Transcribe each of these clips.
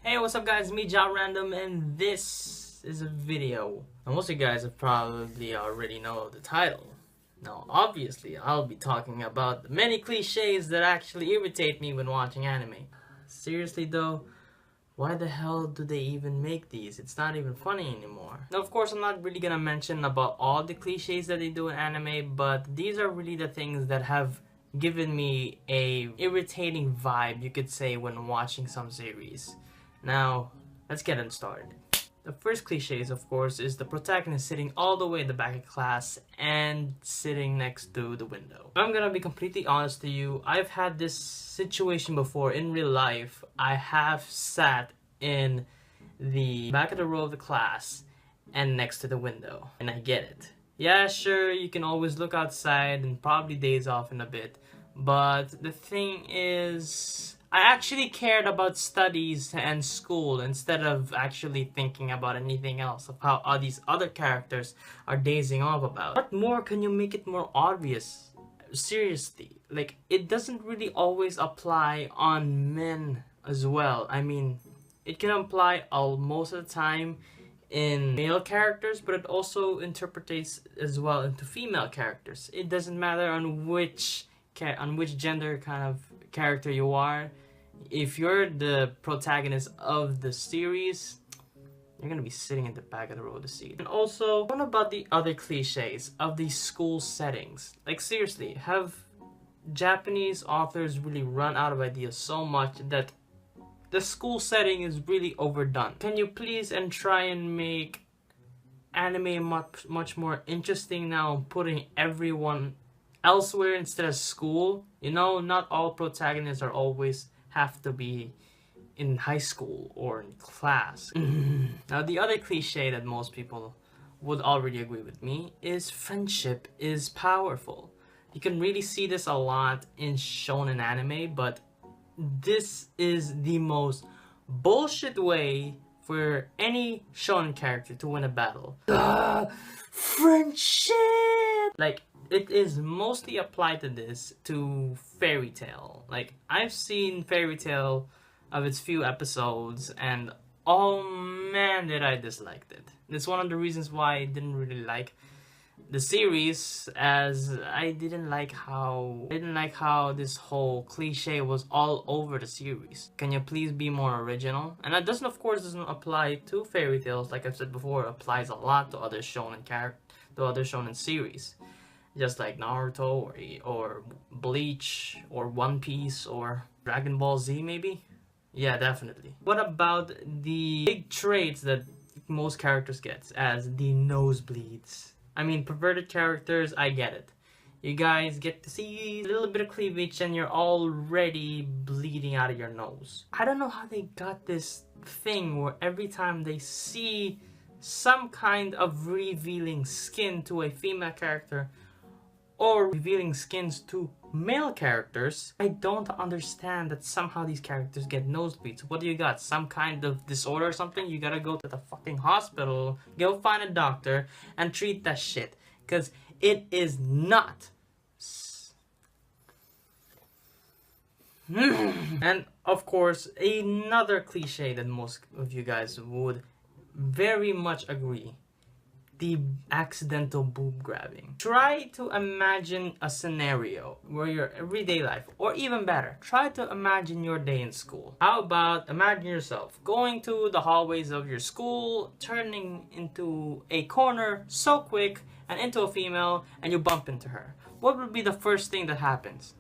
Hey, what's up guys, me JyleRandom, and this is a video. Now most of you guys have probably already know the title. Now obviously I'll be talking about the many cliches that actually irritate me when watching anime. Seriously though, why the hell do they even make these? It's not even funny anymore. Now of course I'm not really gonna mention about all the cliches that they do in anime, but these are really the things that have given me a irritating vibe, you could say, when watching some series. Now, let's get it started. The first cliches, of course, is the protagonist sitting all the way in the back of class and sitting next to the window. I'm gonna be completely honest to you, I've had this situation before in real life. I have sat in the back of the row of the class and next to the window, and I get it. Yeah, sure, you can always look outside and probably daze off in a bit, but the thing is, I actually cared about studies and school instead of actually thinking about anything else, of how all these other characters are dazing off about. What more can you make it more obvious? Seriously, like, it doesn't really always apply on men as well. I mean, it can apply most of the time in male characters, but it also interprets as well into female characters. It doesn't matter on which gender kind of character you are. If you're the protagonist of the series, you're gonna be sitting in the back of the row of the seat. And also, what about the other cliches of these school settings? Like, seriously, have Japanese authors really run out of ideas so much that the school setting is really overdone? Can you please and try and make anime much more interesting now, putting everyone elsewhere instead of school? You know, not all protagonists are always have to be in high school or in class. Now the other cliche that most people would already agree with me is friendship is powerful. You can really see this a lot in shonen anime, but this is the most bullshit way for any shonen character to win a battle. Friendship! Like, it is mostly applied to Fairy Tail. Like, I've seen Fairy Tail of its few episodes, and oh man, did I dislike it. It's one of the reasons why I didn't really like the series, as I didn't like how this whole cliche was all over the series. Can you please be more original? And that doesn't apply to Fairy Tales. Like I've said before, it applies a lot to other shonen series, just like Naruto or Bleach or One Piece or Dragon Ball Z maybe? Yeah, definitely. What about the big traits that most characters get, as the nosebleeds? I mean, perverted characters, I get it. You guys get to see a little bit of cleavage and you're already bleeding out of your nose. I don't know how they got this thing where every time they see some kind of revealing skin to a female character or revealing skins to male characters, I don't understand that somehow these characters get nosebleeds. What do you got? Some kind of disorder or something? You gotta go to the fucking hospital, go find a doctor, and treat that shit. Because it is not. And of course, another cliche that most of you guys would very much agree: the accidental boob grabbing. Try to imagine a scenario where your everyday life, or even better, try to imagine your day in school. How about imagine yourself going to the hallways of your school, turning into a corner so quick and into a female, and you bump into her. What would be the first thing that happens?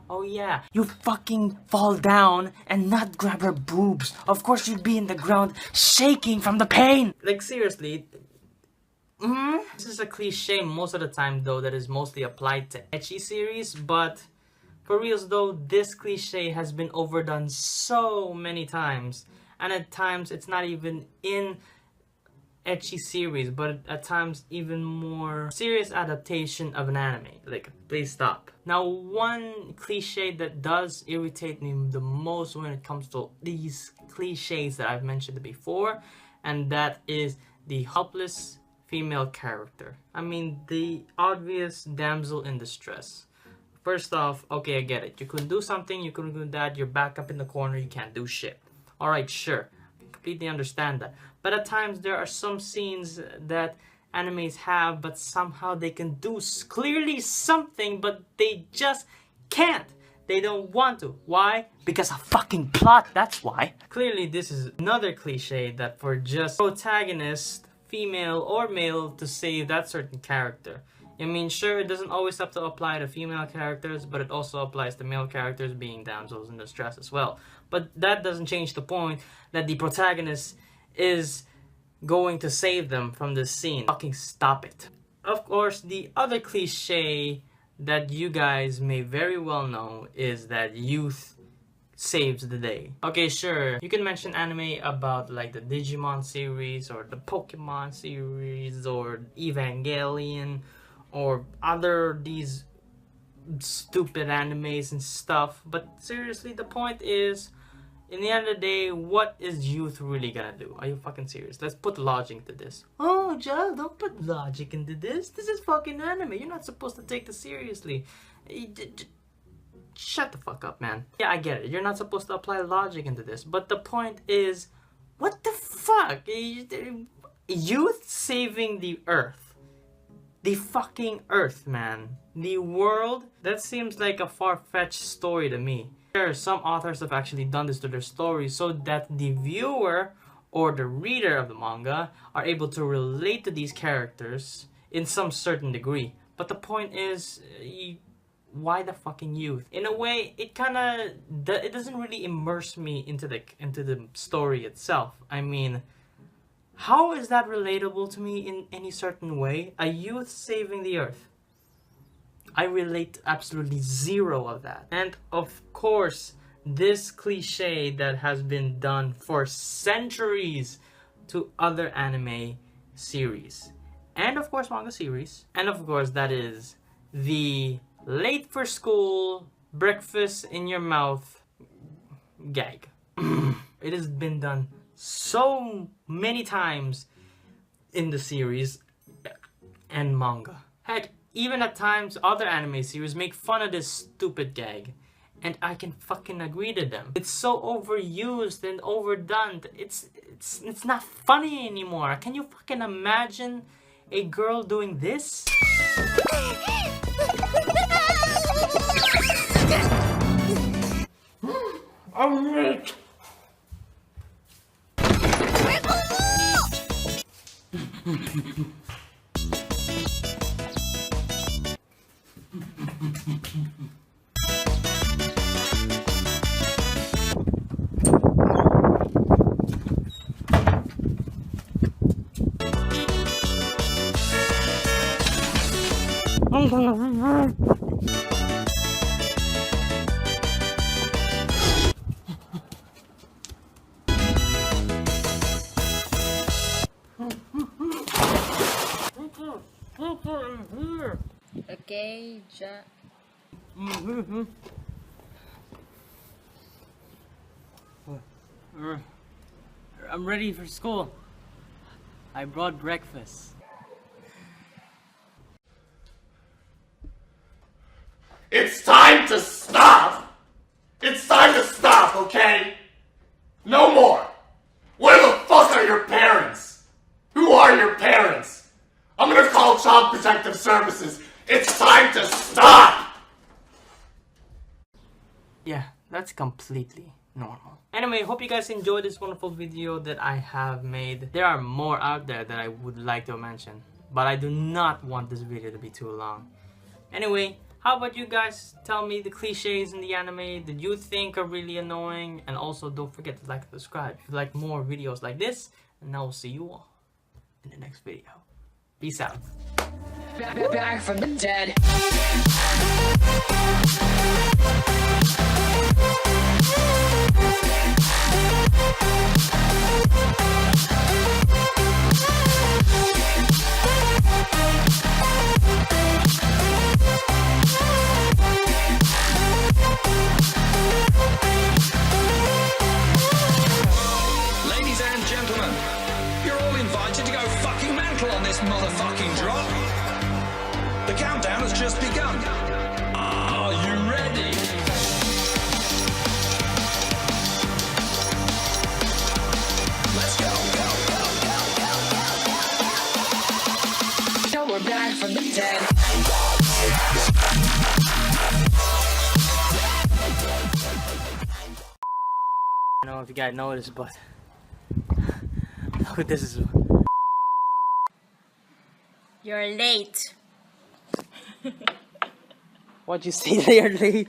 Oh yeah, you fucking fall down and not grab her boobs. Of course you'd be in the ground shaking from the pain. Like, seriously. This is a cliche most of the time though that is mostly applied to ecchi series, but for reals though, this cliche has been overdone so many times, and at times it's not even in ecchi series, but at times even more serious adaptation of an anime. Like, please stop. Now, one cliche that does irritate me the most when it comes to these cliches that I've mentioned before, and that is the helpless female character. I mean, the obvious damsel in distress. First off, okay, I get it. You couldn't do something, you couldn't do that, you're back up in the corner, you can't do shit. Alright, sure. completely understand that. But at times there are some scenes that animes have, but somehow they can do clearly something, but they just can't. They don't want to. Why? Because of fucking plot, that's why. Clearly this is another cliche that for just protagonist, female or male, to save that certain character. I mean, sure, it doesn't always have to apply to female characters, but it also applies to male characters being damsels in distress as well. But that doesn't change the point that the protagonist is going to save them from this scene. Fucking stop it. Of course, the other cliche that you guys may very well know is that youth saves the day. Okay, sure, you can mention anime about like the Digimon series or the Pokemon series or Evangelion or other these stupid animes and stuff, but seriously, the point is, in the end of the day, what is youth really gonna do? Are you fucking serious? Let's put logic into this. Oh, Jyle, don't put logic into this. This is fucking anime. You're not supposed to take this seriously. Shut the fuck up, man. Yeah, I get it. You're not supposed to apply logic into this. But the point is, what the fuck? Youth saving the earth. The fucking earth, man. The world? That seems like a far-fetched story to me. Sure, some authors have actually done this to their stories so that the viewer or the reader of the manga are able to relate to these characters in some certain degree. But the point is, why the fucking youth? In a way, it doesn't really immerse me into the story itself. I mean, how is that relatable to me in any certain way? A youth saving the earth. I relate absolutely zero of that. And of course, this cliche that has been done for centuries to other anime series. And of course, manga series. And of course, that is the late for school, breakfast in your mouth gag. It has been done so many times in the series and manga. Heck, even at times other anime series make fun of this stupid gag, and I can fucking agree to them. It's so overused and overdone. It's not funny anymore. Can you fucking imagine a girl doing this? I'm rich. Okay, I'm ready for school. I brought breakfast. It's time to stop! It's time to stop, okay? No more! Where the fuck are your parents? Who are your parents? I'm gonna call Child Protective Services. It's time to stop! Yeah, that's completely normal. Anyway, hope you guys enjoyed this wonderful video that I have made. There are more out there that I would like to mention, but I do not want this video to be too long. Anyway, how about you guys tell me the cliches in the anime that you think are really annoying, and also don't forget to like and subscribe if you like more videos like this, and I will see you all in the next video. Peace out. back from the dead. Ladies and gentlemen, you're all invited to go fucking mental on this motherfucking drop. The countdown has just begun. Are you ready? dead. I don't know if you guys noticed, but look what this is. You're late. What'd you say? They're late.